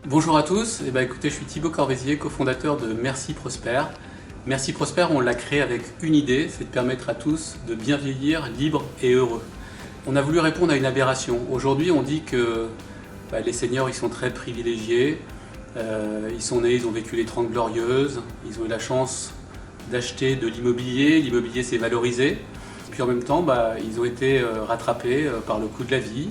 Bonjour à tous, écoutez, je suis Thibaut Corvézier, cofondateur de Merci Prosper. Merci Prosper, on l'a créé avec une idée, c'est de permettre à tous de bien vieillir, libre et heureux. On a voulu répondre à une aberration. Aujourd'hui, on dit que les seniors ils sont très privilégiés, ils sont nés, ils ont vécu les 30 glorieuses, ils ont eu la chance d'acheter de l'immobilier, l'immobilier s'est valorisé, puis en même temps ils ont été rattrapés par le coût de la vie.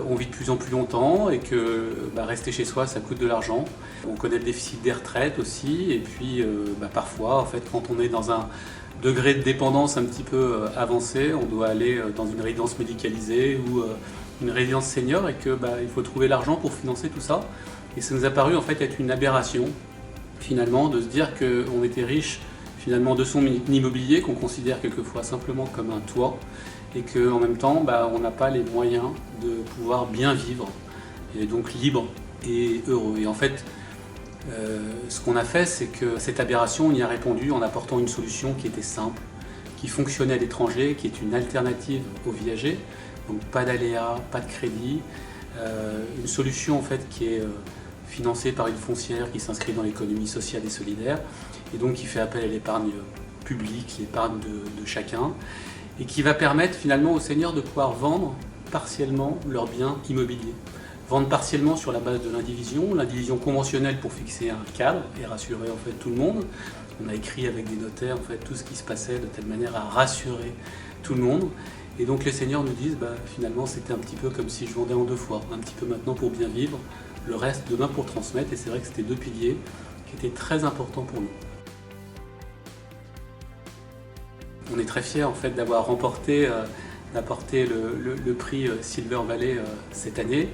On vit de plus en plus longtemps et que rester chez soi ça coûte de l'argent. On connaît le déficit des retraites aussi et puis parfois en fait quand on est dans un degré de dépendance un petit peu avancé, on doit aller dans une résidence médicalisée ou une résidence senior et que il faut trouver l'argent pour financer tout ça. Et ça nous a paru en fait être une aberration finalement de se dire qu'on était riche finalement de son immobilier qu'on considère quelquefois simplement comme un toit et qu'en même temps on n'a pas les moyens de pouvoir bien vivre et donc libre et heureux. Et en fait ce qu'on a fait, c'est que cette aberration on y a répondu en apportant une solution qui était simple, qui fonctionnait à l'étranger, qui est une alternative au viager, donc pas d'aléas, pas de crédit, une solution en fait qui est financée par une foncière qui s'inscrit dans l'économie sociale et solidaire et donc qui fait appel à l'épargne publique, l'épargne de chacun et qui va permettre finalement aux seniors de pouvoir vendre partiellement leurs biens immobiliers. Vendre partiellement sur la base de l'indivision conventionnelle pour fixer un cadre et rassurer en fait tout le monde. On a écrit avec des notaires en fait tout ce qui se passait de telle manière à rassurer tout le monde. Et donc les seniors nous disent finalement c'était un petit peu comme si je vendais en deux fois, un petit peu maintenant pour bien vivre, le reste demain pour transmettre. Et c'est vrai que c'était deux piliers qui étaient très importants pour nous. On est très fiers en fait d'avoir remporté le prix Silver Valley cette année.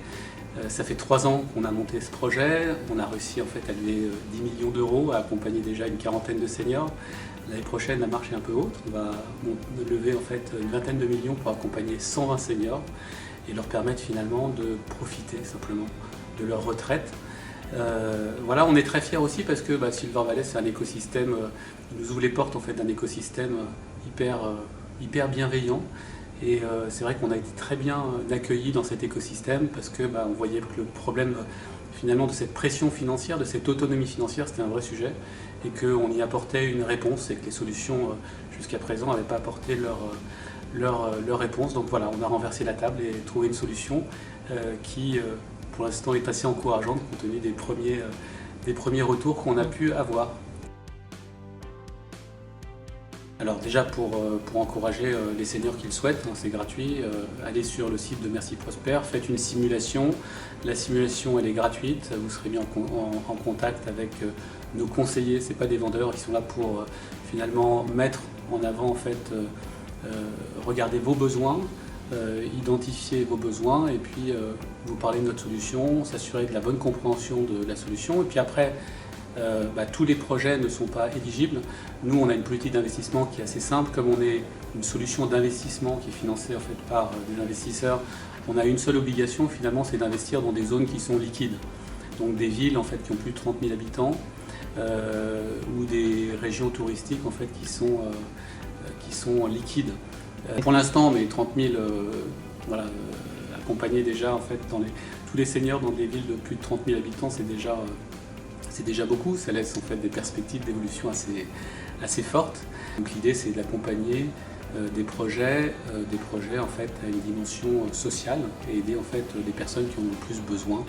Ça fait 3 ans qu'on a monté ce projet, on a réussi en fait à lever 10 millions d'euros, à accompagner déjà une quarantaine de seniors. L'année prochaine la marche est un peu haute, on va lever en fait une vingtaine de millions pour accompagner 120 seniors et leur permettre finalement de profiter simplement de leur retraite. Voilà, on est très fiers aussi parce que Silver Valley c'est un écosystème, il nous ouvre les portes en fait d'un écosystème hyper bienveillant. Et c'est vrai qu'on a été très bien accueillis dans cet écosystème parce que on voyait que le problème finalement de cette pression financière, de cette autonomie financière, c'était un vrai sujet et qu'on y apportait une réponse et que les solutions jusqu'à présent n'avaient pas apporté leur réponse. Donc voilà, on a renversé la table et trouvé une solution qui pour l'instant est assez encourageante compte tenu des premiers retours qu'on a pu avoir. Alors déjà pour encourager les seniors qui le souhaitent, c'est gratuit, allez sur le site de Merci Prosper, faites une simulation, la simulation elle est gratuite, vous serez mis en contact avec nos conseillers, ce n'est pas des vendeurs, ils sont là pour finalement mettre en avant en fait, regarder vos besoins, identifier vos besoins et puis vous parler de notre solution, s'assurer de la bonne compréhension de la solution et puis après tous les projets ne sont pas éligibles. Nous, on a une politique d'investissement qui est assez simple. Comme on est une solution d'investissement qui est financée en fait, par des investisseurs, on a une seule obligation finalement, c'est d'investir dans des zones qui sont liquides. Donc des villes en fait, qui ont plus de 30 000 habitants ou des régions touristiques en fait, qui sont liquides. Pour l'instant, mais 30 000 accompagnés déjà en fait, tous les seniors dans des villes de plus de 30 000 habitants, c'est déjà beaucoup, ça laisse en fait des perspectives d'évolution assez fortes. Donc l'idée c'est d'accompagner des projets en fait à une dimension sociale et aider en fait les personnes qui en ont le plus besoin.